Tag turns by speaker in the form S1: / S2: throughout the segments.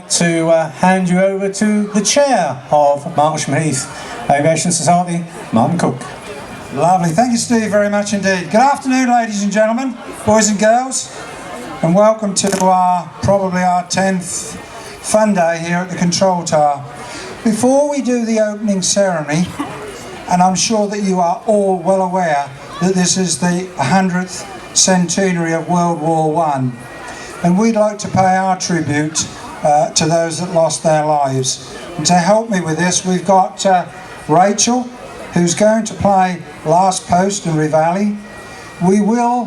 S1: like to hand you over to the chair of Martlesham Heath Aviation Society, Martin Cook.
S2: Lovely, thank you Steve very much indeed. Good afternoon ladies and gentlemen, boys and girls, and welcome to probably our 10th fun day here at the control tower. Before we do the opening ceremony, and I'm sure that you are all well aware that this is the 100th centenary of World War I, and we'd like to pay our tribute to those that lost their lives. And to help me with this, we've got Rachel, who's going to play Last Post and Reveille. We will,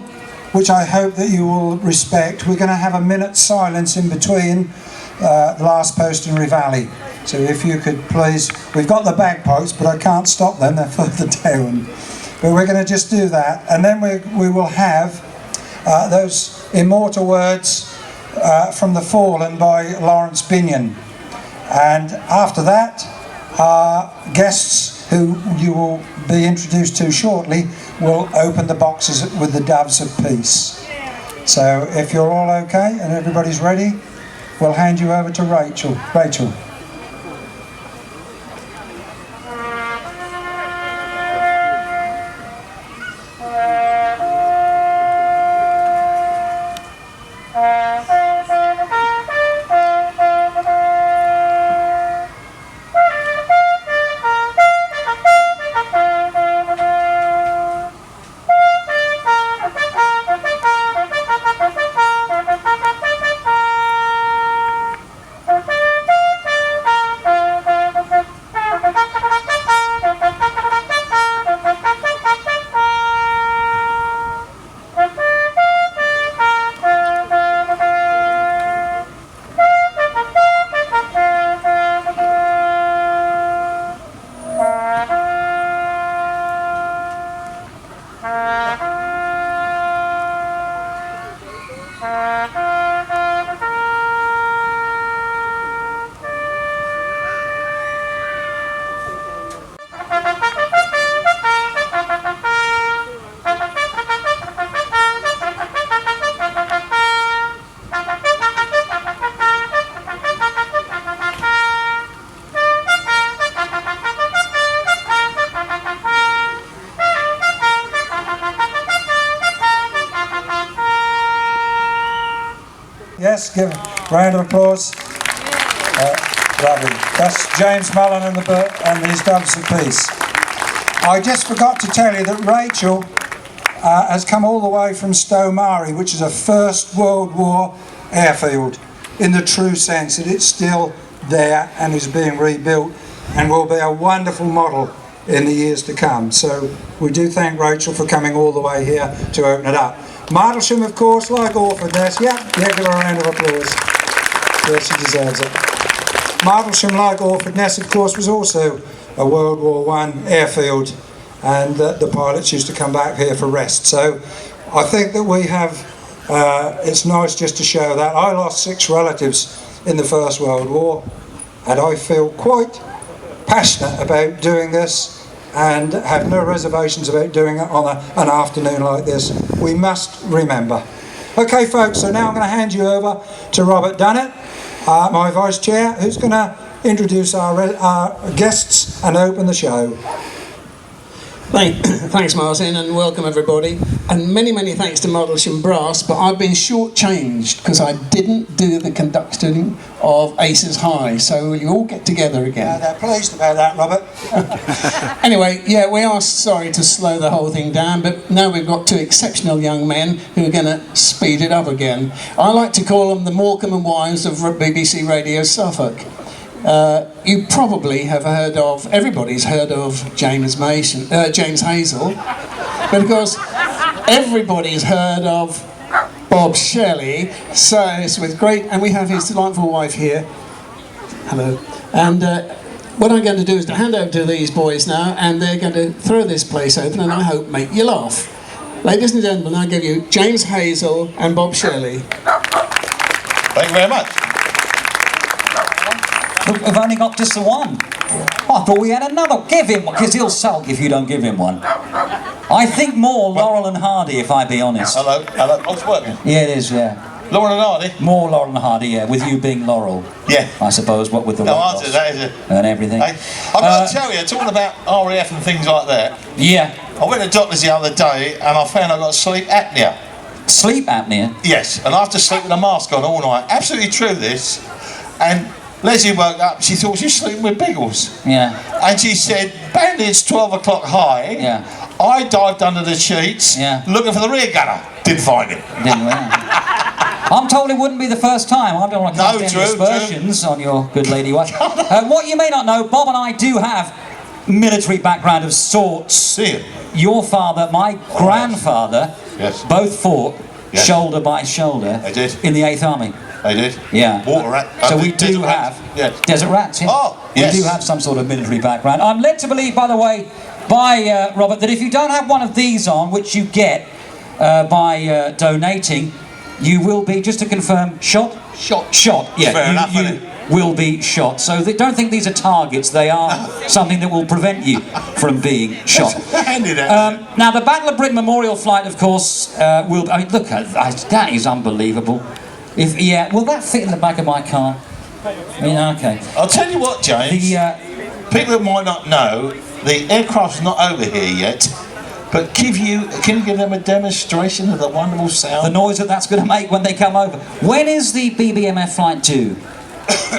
S2: which I hope that you will respect, we're going to have a minute's silence in between the Last Post and Reveille. So if you could please, we've got the bagpipes, but I can't stop them, they're further down. But we're going to just do that, and then we will have those immortal words from The Fallen by Lawrence Binion. And after that, our guests, who you will be introduced to shortly, will open the boxes with the Doves of Peace. So if you're all okay and everybody's ready, we'll hand you over to Rachel. Rachel. Yes, give a round of applause. Lovely. That's James Mullen and his Doves of Peace. I just forgot to tell you that Rachel has come all the way from Stowe Mare, which is a First World War airfield, in the true sense that it's still there and is being rebuilt and will be a wonderful model in the years to come. So we do thank Rachel for coming all the way here to open it up. Martlesham, of course, like Orford Ness. Yeah, give her a round of applause. Yes, she deserves it. Martlesham, like Orford Ness, of course, was also a World War I airfield, and the pilots used to come back here for rest. So I think that we have, it's nice just to show that. I lost 6 relatives in the First World War, and I feel quite passionate about doing this and have no reservations about doing it on an afternoon like this. We must remember. Okay folks, so now I'm going to hand you over to Robert Dunnett, my Vice Chair, who's going to introduce our guests and open the show.
S3: Thanks Martin, and welcome everybody, and many thanks to Martlesham Brass, but I've been shortchanged because I didn't do the conducting of Aces High, so will you all get together again?
S2: They're pleased about that, Robert.
S3: Anyway, yeah, we are sorry to slow the whole thing down, but now we've got 2 exceptional young men who are going to speed it up again. I like to call them the Morecambe and Wives of BBC Radio Suffolk. You probably have heard of, everybody's heard of James Hazel, but of course everybody's heard of Bob Shelley, so it's with great, and we have his delightful wife here, hello, and what I'm going to do is to hand over to these boys now, and they're going to throw this place open and I hope make you laugh. Ladies and gentlemen, I give you James Hazel and Bob Shelley.
S4: Thank you very much.
S5: We've only got just the one. I thought we had another. Give him one, because he'll sulk if you don't give him one. I think more Laurel and Hardy, if I be honest.
S4: Hello. Oh, it's working.
S5: Yeah, it is, yeah.
S4: Laurel and Hardy?
S5: More Laurel and Hardy, yeah, with you being Laurel.
S4: Yeah.
S5: I suppose, what with the
S4: No,
S5: weight
S4: I'll
S5: loss
S4: do that, is it?
S5: and everything.
S4: Hey, I've got to tell you, talking about RAF and things like that,
S5: Yeah.
S4: I went to the doctors the other day and I found I've got sleep apnea.
S5: Sleep apnea?
S4: Yes, and I have to sleep with a mask on all night. Absolutely true, this. And Leslie woke up, she thought she was sleeping with Biggles.
S5: Yeah.
S4: And she said, apparently it's 12 o'clock high.
S5: Yeah.
S4: I dived under the sheets,
S5: Yeah.
S4: looking for the rear gunner. Didn't find him.
S5: Didn't we? I'm told it wouldn't be the first time. I don't want to cast any
S4: true,
S5: aspersions on your good lady wife. What you may not know, Bob and I do have military background of sorts.
S4: See you.
S5: Your father, my grandfather,
S4: Yes.
S5: both fought
S4: Yes.
S5: shoulder by shoulder
S4: They did.
S5: in the 8th Army.
S4: They did.
S5: Yeah.
S4: Water rat.
S5: So we
S4: desert
S5: do
S4: rats.
S5: have
S4: Yes.
S5: desert rats. Yeah.
S4: Oh, yes.
S5: We do have some sort of military background. I'm led to believe, by the way, by Robert, that if you don't have one of these on, which you get by donating, you will be, just to confirm, shot. Shot. Yeah.
S4: Fair enough,
S5: you
S4: isn't it?
S5: will be shot. So don't think these are targets. They are something that will prevent you from being shot.
S4: Handy that.
S5: Now, the Battle of Britain Memorial Flight, of course, will... I mean, look, that is unbelievable. Will that fit in the back of my car? Yeah, okay.
S4: I'll tell you what, James. People that might not know, the aircraft's not over here yet, but can you give them a demonstration of the wonderful sound?
S5: The noise that's going to make when they come over. When is the BBMF flight due?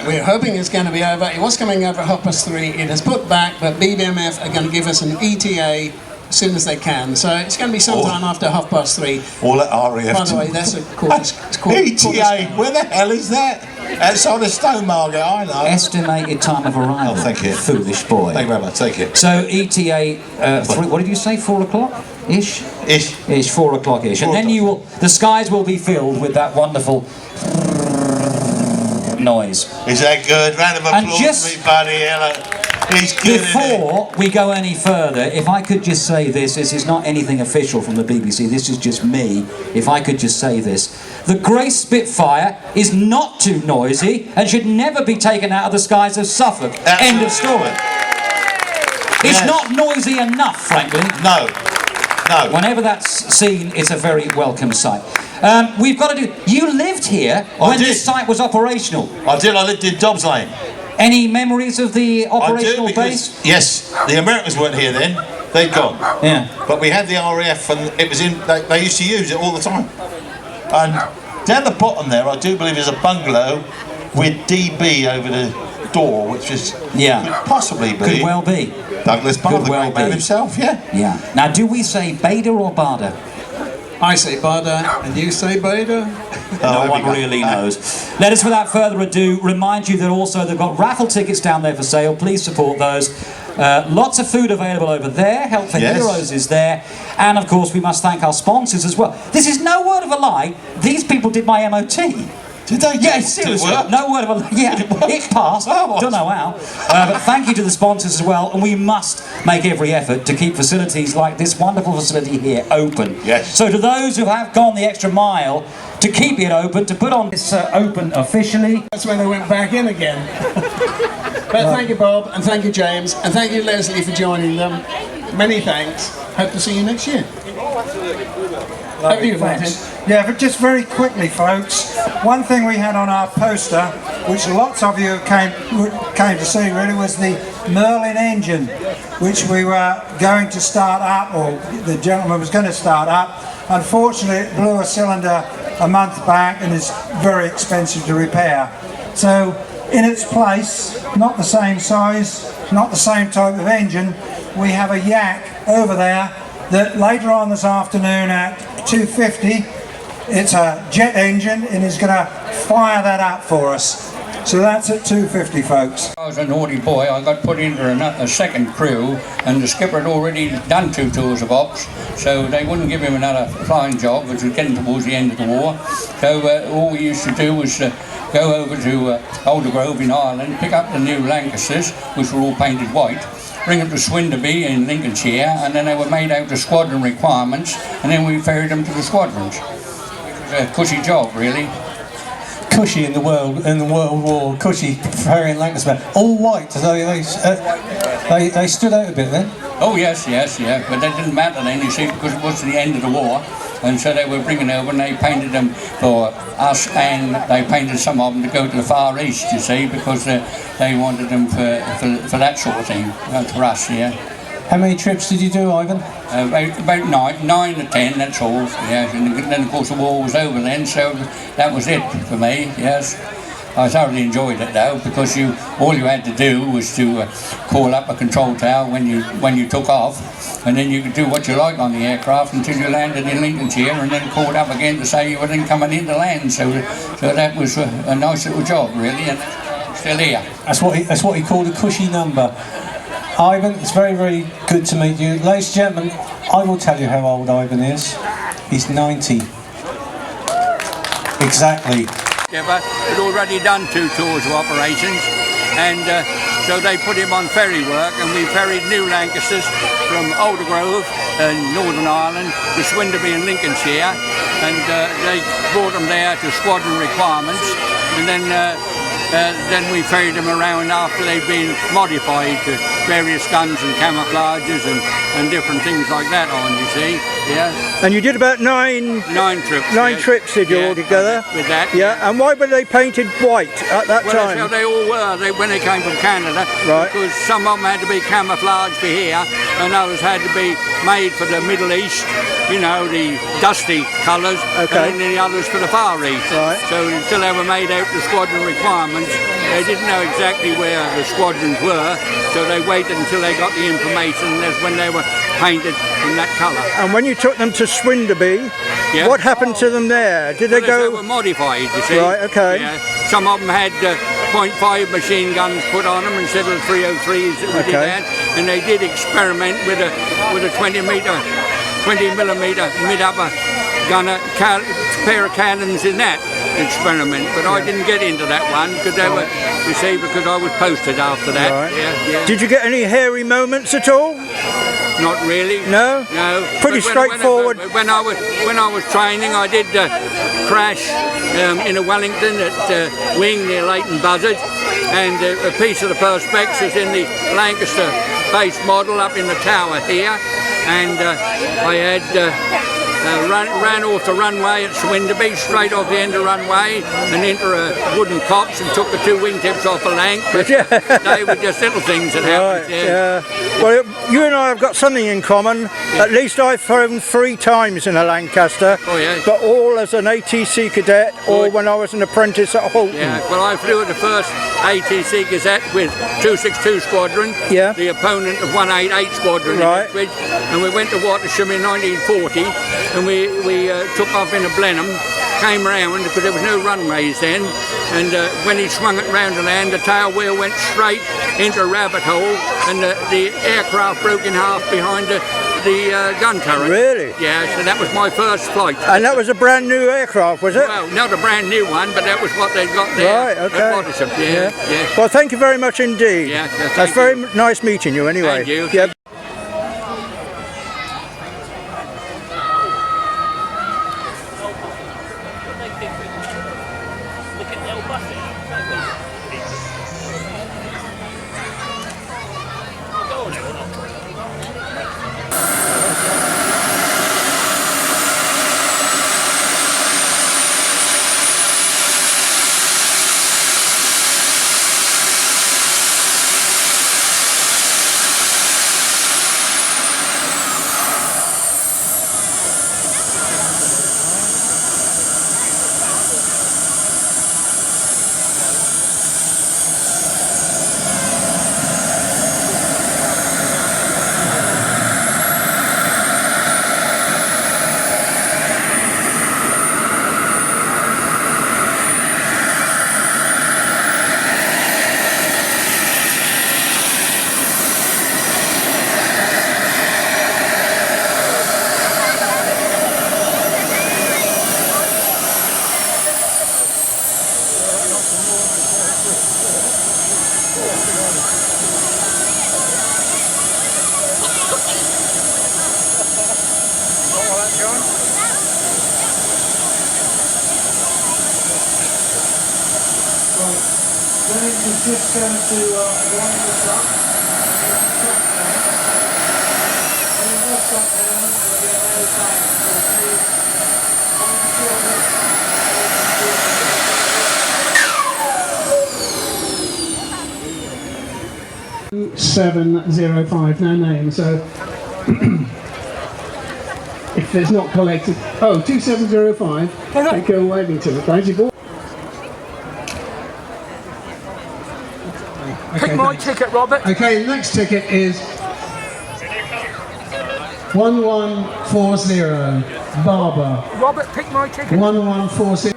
S3: We're hoping it's going to be over. It was coming over at 3:30. It has put back, but BBMF are going to give us an ETA as soon as they can. So it's going to be sometime after 3:30.
S4: All at RAF.
S3: By the way, that's a quarter.
S4: ETA, where the hell is that? Outside of Stone Market, I know.
S5: Estimated time of arrival.
S4: Oh, thank you.
S5: Foolish boy.
S4: Thank you very much, take it.
S5: So ETA, what did you say, 4 o'clock? Ish? Ish, 4 o'clock ish. And then the skies will be filled with that wonderful noise.
S4: Is that good? Round of applause
S5: just
S4: for me, buddy. Hello. He's good.
S5: Before we go any further, if I could just say this is not anything official from the BBC, this is just me, if I could just say this. The Grace Spitfire is not too noisy and should never be taken out of the skies of Suffolk.
S4: Absolutely.
S5: End of story. It's
S4: Yes.
S5: not noisy enough, frankly.
S4: No.
S5: Whenever that's seen, it's a very welcome sight. We've got to do... You lived here when this site was operational.
S4: I did. I lived in Dobbs Lane.
S5: Any memories of the operational
S4: I do, because,
S5: base?
S4: yes, the Americans weren't here then. They'd gone.
S5: Yeah.
S4: But we had the RAF, and it was in. They used to use it all the time. And down the bottom there, I do believe there's a bungalow with DB over the door, which is could possibly be.
S5: Could well be.
S4: Douglas Bader, the great man himself. Yeah.
S5: Yeah. Now, do we say Bader or Bader?
S3: I say Bader, and you say Bader.
S5: No one really knows. Let us, without further ado, remind you that also they've got raffle tickets down there for sale. Please support those. Lots of food available over there. Help for Heroes is there. And, of course, we must thank our sponsors as well. This is no word of a lie. These people did my MOT.
S4: Did they?
S5: Yeah, seriously. No word of a lie. Yeah, it passed. Don't know how. But thank you to the sponsors as well. And we must make every effort to keep facilities like this wonderful facility here open.
S4: Yes.
S5: So to those who have gone the extra mile to keep it open, to put on this open officially.
S3: That's when they went back in again. But thank you, Bob, and thank you, James, and thank you, Leslie, for joining them. Many thanks. Hope to see you next year. Over to you, Martin.
S2: Yeah, but just very quickly, folks, one thing we had on our poster, which lots of you came to see really, was the Merlin engine, which we were going to start up, or the gentleman was going to start up. Unfortunately, it blew a cylinder a month back and is very expensive to repair. So, in its place, not the same size, not the same type of engine, we have a Yak over there that later on this afternoon at 2:50, it's a jet engine and is going to fire that up for us. So that's at 2:50, folks.
S6: I was a naughty boy. I got put into a second crew, and the skipper had already done 2 tours of ops, so they wouldn't give him another flying job, which was getting towards the end of the war. So all we used to do was go over to Aldergrove in Ireland, pick up the new Lancasters, which were all painted white, bring them to Swinderby in Lincolnshire, and then they were made out to squadron requirements, and then we ferried them to the squadrons. It was a cushy job, really.
S1: Cushy in the World War, cushy ferrying Lancaster, all white. So they stood out a bit then.
S6: Oh yes, yeah, but that didn't matter then, you see, because it was the end of the war. and so they were bringing over, and they painted them for us, and they painted some of them to go to the Far East, you see, because they wanted them for that sort of thing, for us, yeah.
S1: How many trips did you do, Ivan?
S6: About 9 to 10, that's all, yes. And then, of course, the war was over then, so that was it for me, yes. I thoroughly enjoyed it though, because all you had to do was to call up a control tower when you took off, and then you could do what you like on the aircraft until you landed in Lincolnshire, and then called up again to say you were then coming into land. So that was a nice little job, really, and still here.
S1: That's what he called a cushy number. Ivan, it's very, very good to meet you. Ladies and gentlemen, I will tell you how old Ivan is. He's 90. Exactly.
S6: Yeah, but he'd already done 2 tours of operations, and so they put him on ferry work, and we ferried New Lancasters from Aldergrove in Northern Ireland to Swinderby in Lincolnshire, and they brought them there to squadron requirements, and then we ferried them around after they'd been modified to various guns and camouflages and different things like that on, you see, yeah.
S7: And you did about 9
S6: trips.
S7: 9 trips did you altogether?
S6: With that.
S7: Yeah, and why were they painted white at that
S6: Well,
S7: time?
S6: that's how they all were when they came from Canada.
S7: Right.
S6: Because some of them had to be camouflaged for here, and others had to be made for the Middle East, you know, the dusty colours,
S7: Okay.
S6: and then the others for the Far East.
S7: Right.
S6: So until they were made out to squadron requirements, they didn't know exactly where the squadrons were, so they waited until they got the information, and that's when they were painted in that colour.
S7: And when you took them to Swinderby,
S6: Yeah.
S7: what happened to them there? Did they
S6: They
S7: go...
S6: were modified, you see.
S7: Right, okay.
S6: Yeah. Some of them had .5 machine guns put on them instead of the 303s that we did
S7: Okay.
S6: have, and they did experiment with a 20 millimeter mid-upper gunner pair of cannons in that experiment, but I didn't get into that one because they were, you see, because I was posted after that.
S7: Right.
S6: Yeah.
S7: Did you get any hairy moments at all?
S6: Not really.
S7: No?
S6: No.
S7: Pretty
S6: But
S7: straightforward.
S6: When I was training, I did crash in a Wellington at Wing near Leighton Buzzard, and a piece of the perspex is in the Lancaster base model up in the tower here, and I had ran off the runway at Swinderby, straight off the end of the runway, and into a wooden copse, and took the 2 wingtips off a lank. But they were just little things that happened.
S7: Right, yeah. Well, you and I have got something in common.
S6: Yeah.
S7: At least I've flown 3 times in a Lancaster,
S6: Oh, yeah.
S7: but all as an ATC cadet or when I was an apprentice at Halton.
S6: Yeah, well, I flew at the first ATC Gazette with 262 Squadron,
S7: Yeah.
S6: the opponent of 188 Squadron
S7: Right.
S6: in Ipswich, and we went to Martlesham in 1940, and we took off in a Blenheim, came round because there was no runways then, and when he swung it round to land, the tail wheel went straight into a rabbit hole, and the aircraft broke in half behind the gun turret.
S7: Really?
S6: Yeah, so that was my first flight.
S7: And that was a brand new aircraft, was it?
S6: Well, not a brand new one, but that was what they'd got there.
S7: Right, okay.
S6: At Martlesham, yeah.
S7: Well, thank you very much indeed.
S6: Yeah, thank
S7: That's very
S6: you.
S7: nice meeting you anyway.
S6: Thank you.
S7: Yeah.
S2: James is just going to wind this up. When he lifts up now, we'll get another tank.
S3: 2705, no name, so if it's not collected, 2705, they go waving to it, right?
S7: Pick my ticket, Robert.
S3: Okay, the next ticket is 1140, Barbara.
S7: Robert, pick my ticket.
S3: 1140.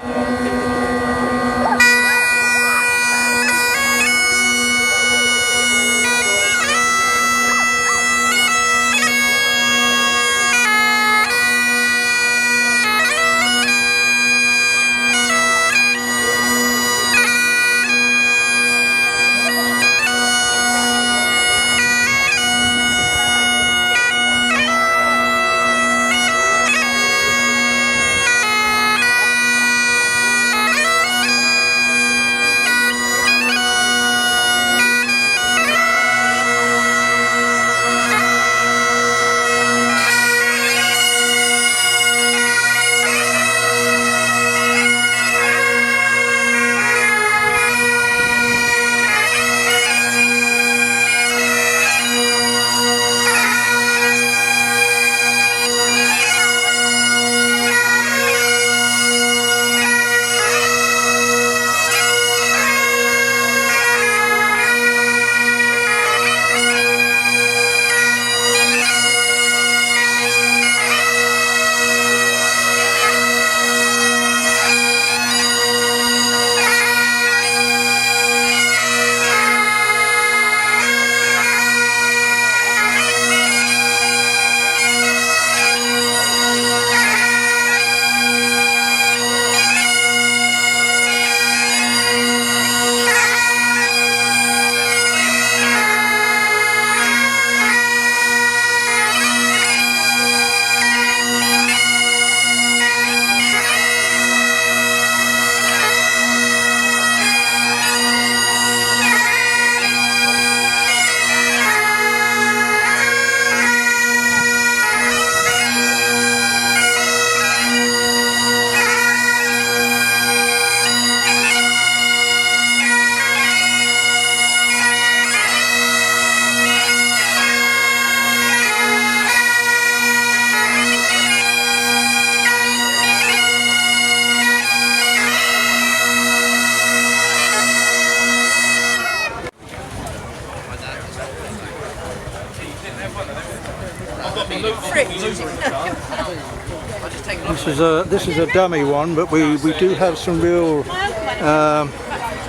S7: This is a dummy one, but we do have some real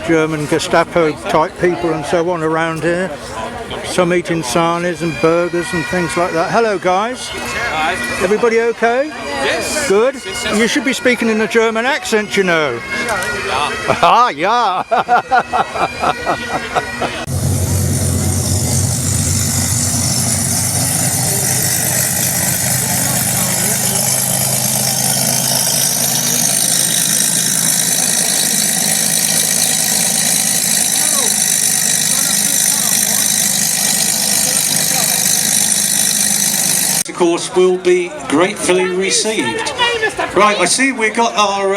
S7: German Gestapo type people and so on around here. Some eating sarnies and burgers and things like that. Hello guys. Everybody okay? Yes. Good. You should be speaking in a German accent, you know. Ah, yeah.
S1: Of course, will be gratefully received. Right, I see we've got our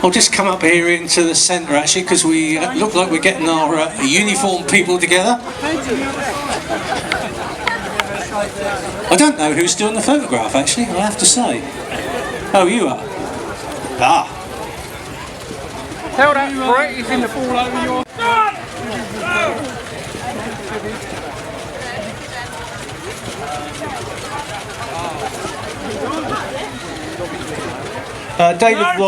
S1: I'll just come up here into the centre actually, because we look like we're getting our uniform people together. I don't know who's doing the photograph actually, I have to say. Oh, you are? Ah.
S7: Tell that Brett he's in the fall over your...
S1: David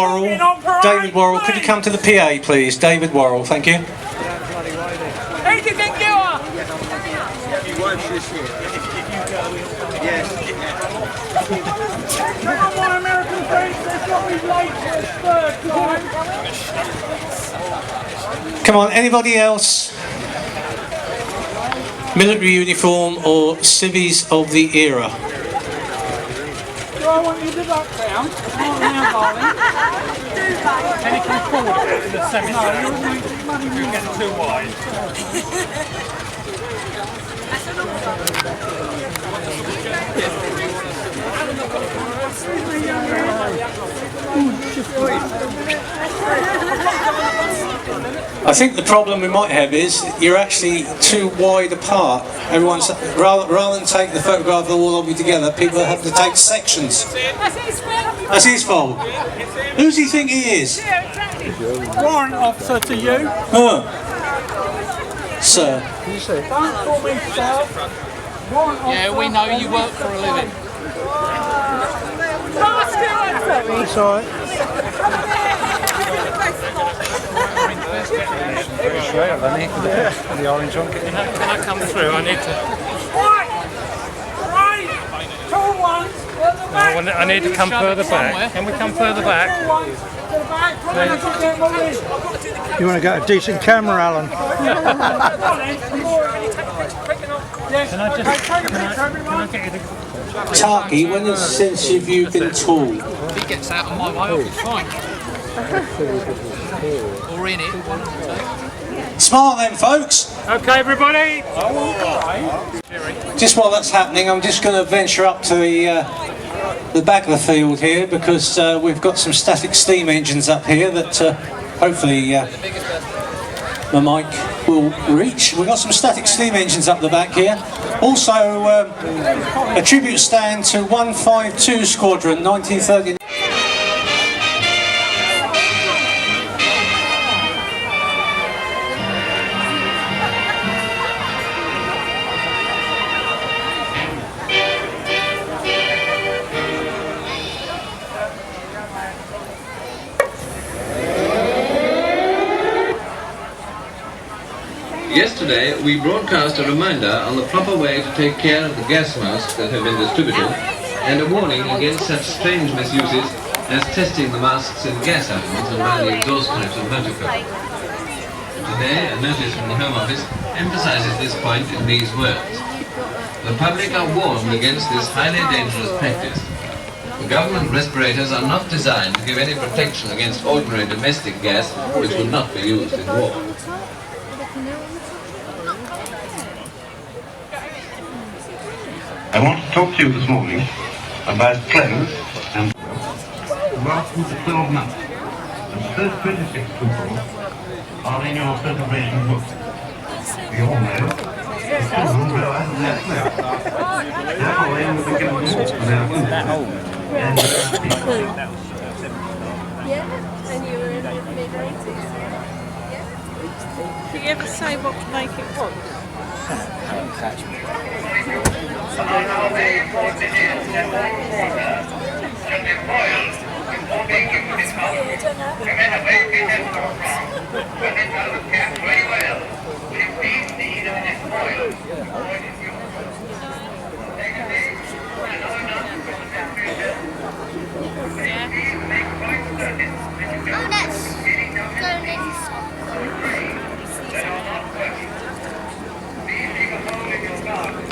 S1: Worrell, could you come to the PA please? David Worrell, thank you.
S7: Who do you think you are?
S8: You won't this year. If you go in. Yes.
S7: Come on, my American friends, they've got me late for the third time.
S1: Come on, anybody else? Military uniform or civvies of the era?
S7: Do I want you to duck down? Come on now, darling. Can you come forward in the semi? No, you're getting too wide.
S1: I think the problem we might have is you're actually too wide apart. Everyone's rather than take the photograph of all of you together, people have to take sections. That's his fault. Who's he think he is?
S8: Warrant officer to you.
S1: Sir.
S8: Don't call me sir.
S9: Yeah, we know you work for a living.
S8: That's all right. The orange one. Can I come through? I need to. I need to come further back. Can we come further back?
S7: You want to get a decent camera, Alan?
S8: Can I get you the...
S1: Tarky, when since have you been tall?
S9: If he gets out of my way, I'll be fine. Or in it.
S1: Smile then, folks.
S8: Okay, everybody.
S1: Just while that's happening, I'm just going to venture up to the back of the field here, because we've got some static steam engines up here that hopefully the mic will reach. We've got some static steam engines up the back here. Also a tribute stand to 152 Squadron 1939.
S10: Yesterday, we broadcast a reminder on the proper way to take care of the gas masks that have been distributed, and a warning against such strange misuses as testing the masks in gas ovens and by the exhaust pipes of motor cars. Today, a notice from the Home Office emphasises this point in these words. The public are warned against this highly dangerous practice. The government respirators are not designed to give any protection against ordinary domestic gas, which will not be used in war.
S11: I want to talk to you this morning about clothes and last 12 months. And the first 26 people are in your celebration book. We all know the children grow out of their clothes. Therefore they will begin to walk for their food. And
S12: and you were in the mid-80s. Did you ever say what to make it work?
S11: Don't catch me. Should be boiled before being given its mouth. Remain away from it when it doesn't catch very well. We need the heat of it boiled before it is used. Secondly, and all enough to the temperature. Please make quite certain that you don't put getting down in that is not working. Please leave a hole in your garden.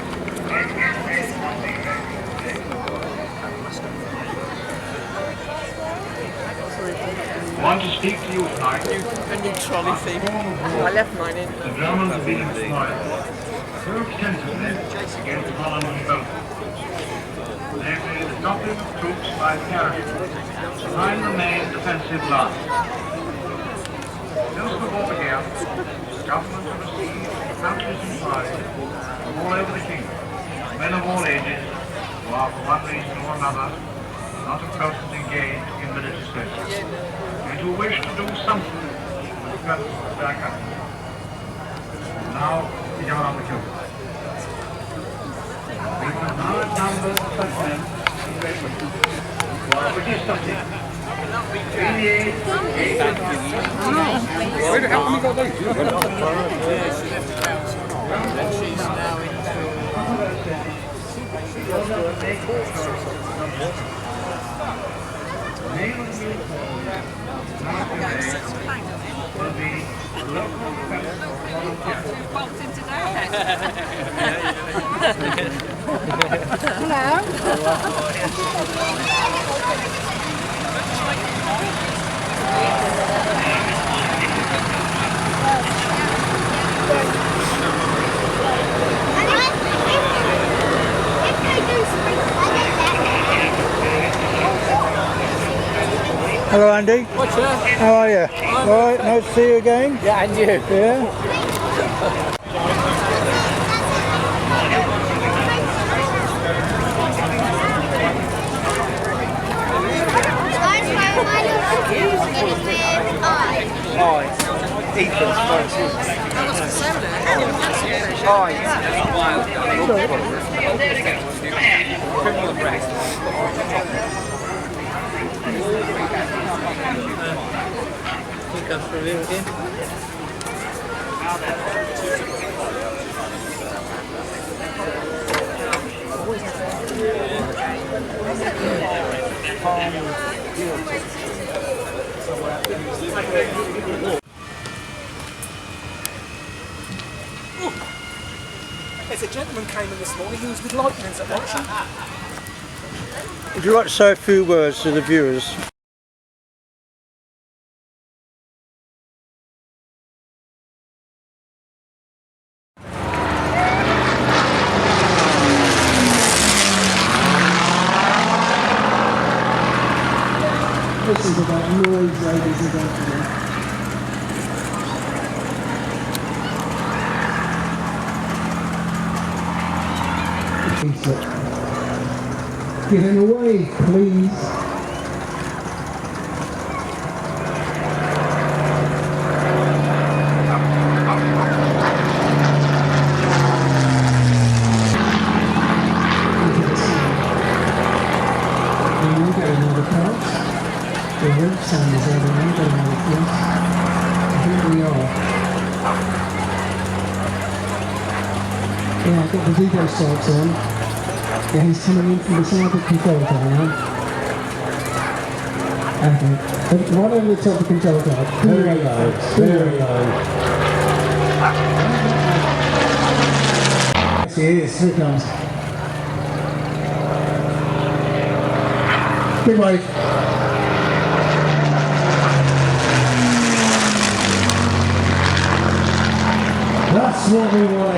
S11: I want to speak to you tonight.
S12: And your trolley thing. I left mine in.
S11: The Germans have been employed so extensively against Holland and Belgium. Namely, the stopping of troops by parachute behind the main defensive line. Since the war began, the government have received countless inquiries from all over the kingdom. Men of all ages, who are for one reason or another not of persons engaged in military service, and who wish to do something for the purpose of their country. Now, we are on the queue. We will now number such men which is something.
S8: Where have we got
S7: Hello, Andy.
S9: What's that?
S7: How are you? All right, nice to see you again.
S9: Yeah, and you.
S7: Yeah.
S13: There's a gentleman came in this morning who was with lightnings at Martlesham.
S7: Would you like to say a few words to the viewers?
S14: This is about noise, ladies and gentlemen. Get him away, please. We'll get another cross. The road sign is over there, get another cross. Here we are. Yeah, I've got the video stripes on. Yeah, he's coming in from the side of the control tower now. Okay. Right over the top of the control tower. Very low. Very low. Yes, he is. Here he comes. Big wave. That's what we want.